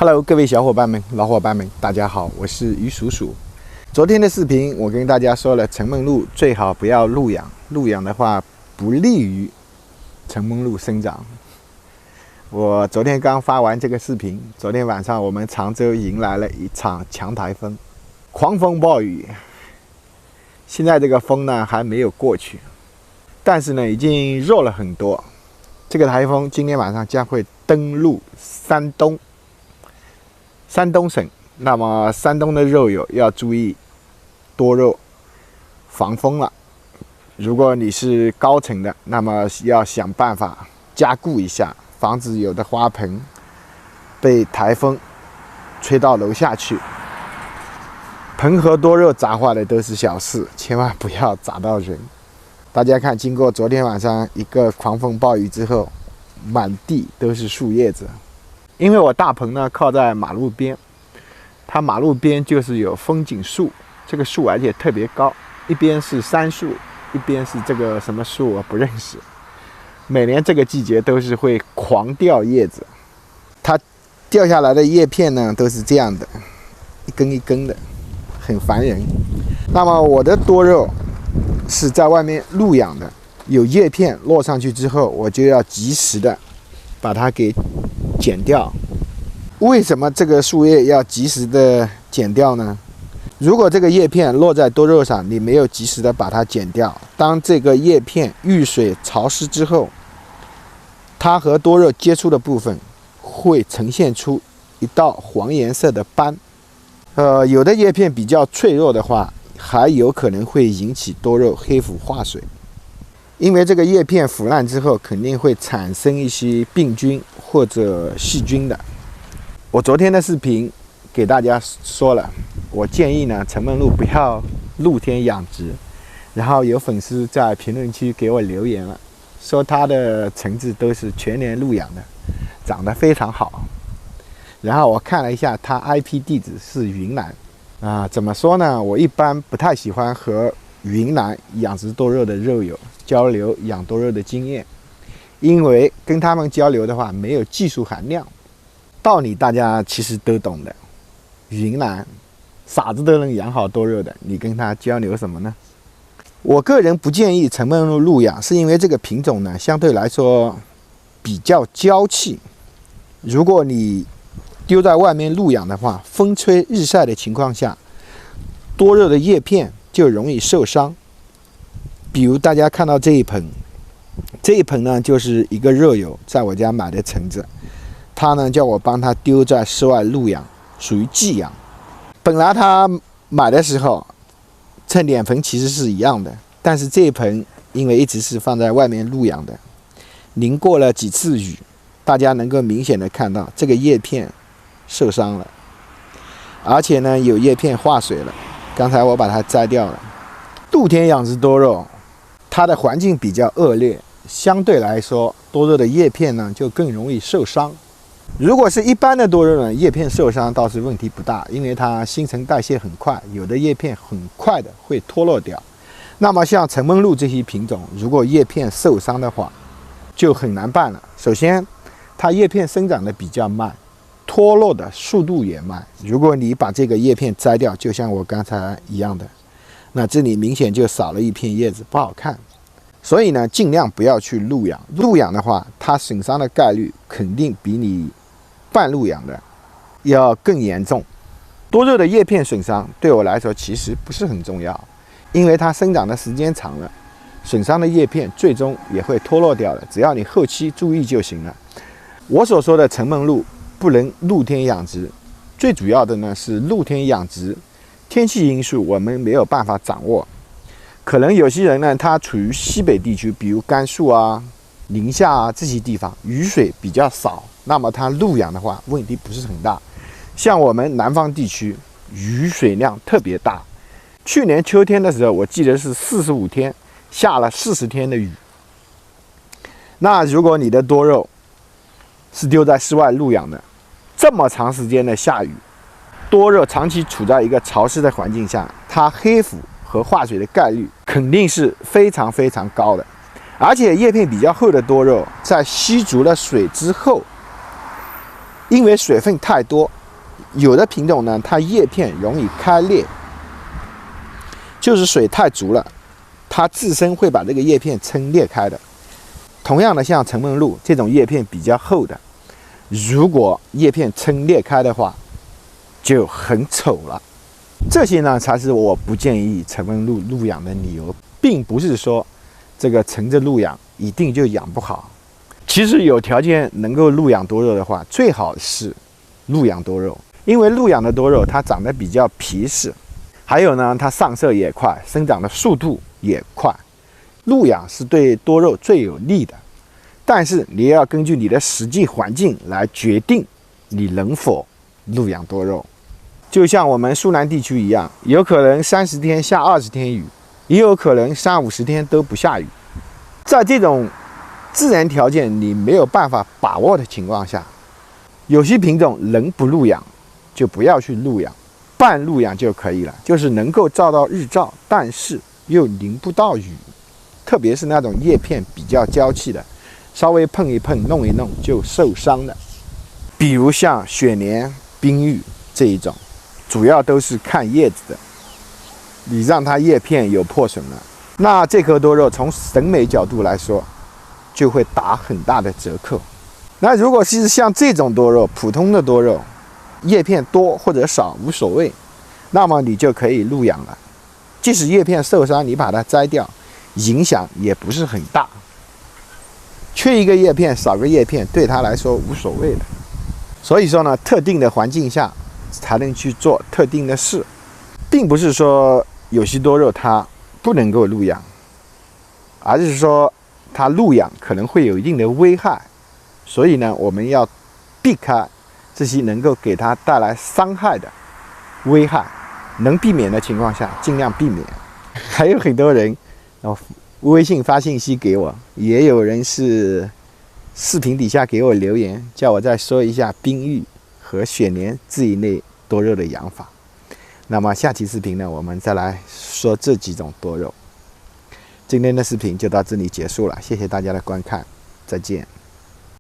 Hello， 各位小伙伴们、老伙伴们，大家好，我是于叔叔。昨天的视频我跟大家说了，橙梦露最好不要露养，露养的话不利于橙梦露生长。我昨天刚发完这个视频，昨天晚上我们常州迎来了一场强台风，狂风暴雨。现在这个风呢还没有过去，但是呢已经弱了很多。这个台风今天晚上将会登陆山东省，那么山东的肉友要注意多肉防风了。如果你是高层的，那么要想办法加固一下，防止有的花盆被台风吹到楼下去。盆和多肉砸坏的都是小事，千万不要砸到人。大家看，经过昨天晚上一个狂风暴雨之后，满地都是树叶子。因为我大棚呢靠在马路边，它马路边就是有风景树，这个树而且特别高，一边是杉树，一边是这个什么树我不认识。每年这个季节都是会狂掉叶子，它掉下来的叶片呢都是这样的，一根一根的，很烦人。那么我的多肉是在外面露养的，有叶片落上去之后，我就要及时的把它给剪掉。为什么这个树叶要及时的剪掉呢？如果这个叶片落在多肉上，你没有及时的把它剪掉，当这个叶片遇水潮湿之后，它和多肉接触的部分会呈现出一道黄颜色的斑。有的叶片比较脆弱的话，还有可能会引起多肉黑腐化水。因为这个叶片腐烂之后，肯定会产生一些病菌或者细菌的。我昨天的视频给大家说了，我建议呢，橙梦露不要露天养殖。然后有粉丝在评论区给我留言了，说他的橙子都是全年露养的，长得非常好。然后我看了一下，他 IP 地址是云南怎么说呢？我一般不太喜欢和云南养殖多肉的肉友交流养多肉的经验，因为跟他们交流的话没有技术含量。道理大家其实都懂的，云南傻子都能养好多肉的，你跟他交流什么呢？我个人不建议橙梦露露养，是因为这个品种呢相对来说比较娇气。如果你丢在外面露养的话，风吹日晒的情况下，多肉的叶片就容易受伤。比如大家看到这一盆呢就是一个肉友在我家买的橙子，他呢叫我帮他丢在室外露养，属于寄养。本来他买的时候称脸盆其实是一样的，但是这一盆因为一直是放在外面露养的，淋过了几次雨，大家能够明显的看到这个叶片受伤了，而且呢有叶片化水了，刚才我把它摘掉了。露天养殖多肉它的环境比较恶劣，相对来说多肉的叶片呢就更容易受伤。如果是一般的多肉呢，叶片受伤倒是问题不大，因为它新陈代谢很快，有的叶片很快的会脱落掉。那么像橙梦露这些品种，如果叶片受伤的话就很难办了。首先它叶片生长的比较慢，脱落的速度也慢。如果你把这个叶片摘掉，就像我刚才一样的，那这里明显就少了一片叶子，不好看。所以呢尽量不要去露养。露养的话，它损伤的概率肯定比你半露养的要更严重。多肉的叶片损伤对我来说其实不是很重要，因为它生长的时间长了，损伤的叶片最终也会脱落掉的，只要你后期注意就行了。我所说的橙梦露不能露天养殖，最主要的呢是露天养殖天气因素我们没有办法掌握。可能有些人呢他处于西北地区，比如甘肃啊、宁夏啊这些地方雨水比较少，那么它露养的话问题不是很大。像我们南方地区雨水量特别大，去年秋天的时候我记得是45天下了40天的雨。那如果你的多肉是丢在室外露养的，这么长时间的下雨，多肉长期处在一个潮湿的环境下，它黑腐和化水的概率肯定是非常非常高的。而且叶片比较厚的多肉，在吸足了水之后，因为水分太多，有的品种呢，它叶片容易开裂，就是水太足了，它自身会把这个叶片撑裂开的。同样的，像承梦露这种叶片比较厚的，如果叶片撑裂开的话，就很丑了。这些呢，才是我不建议承梦露露养的理由，并不是说这个乘着露养一定就养不好。其实有条件能够露养多肉的话，最好是露养多肉，因为露养的多肉它长得比较皮实，还有呢，它上色也快，生长的速度也快。露养是对多肉最有利的，但是你也要根据你的实际环境来决定你能否露养多肉。就像我们苏南地区一样，有可能30天下20天雨，也有可能30-50天都不下雨。在这种自然条件你没有办法把握的情况下，有些品种能不露养就不要去露养，半露养就可以了，就是能够照到日照，但是又淋不到雨。特别是那种叶片比较娇气的，稍微碰一碰弄一弄就受伤的，比如像雪莲、冰玉这一种，主要都是看叶子的，你让它叶片有破损了，那这颗多肉从审美角度来说就会打很大的折扣。那如果是像这种多肉，普通的多肉，叶片多或者少无所谓，那么你就可以露养了。即使叶片受伤，你把它摘掉，影响也不是很大。缺一个叶片少个叶片对它来说无所谓的。所以说呢，特定的环境下才能去做特定的事，并不是说有些多肉它不能够露养，而是说它露养可能会有一定的危害，所以呢，我们要避开这些能够给它带来伤害的危害，能避免的情况下尽量避免。还有很多人微信发信息给我，也有人是视频底下给我留言，叫我再说一下冰玉和雪莲这一类多肉的养法。那么下期视频呢，我们再来说这几种多肉。今天的视频就到这里结束了，谢谢大家的观看，再见。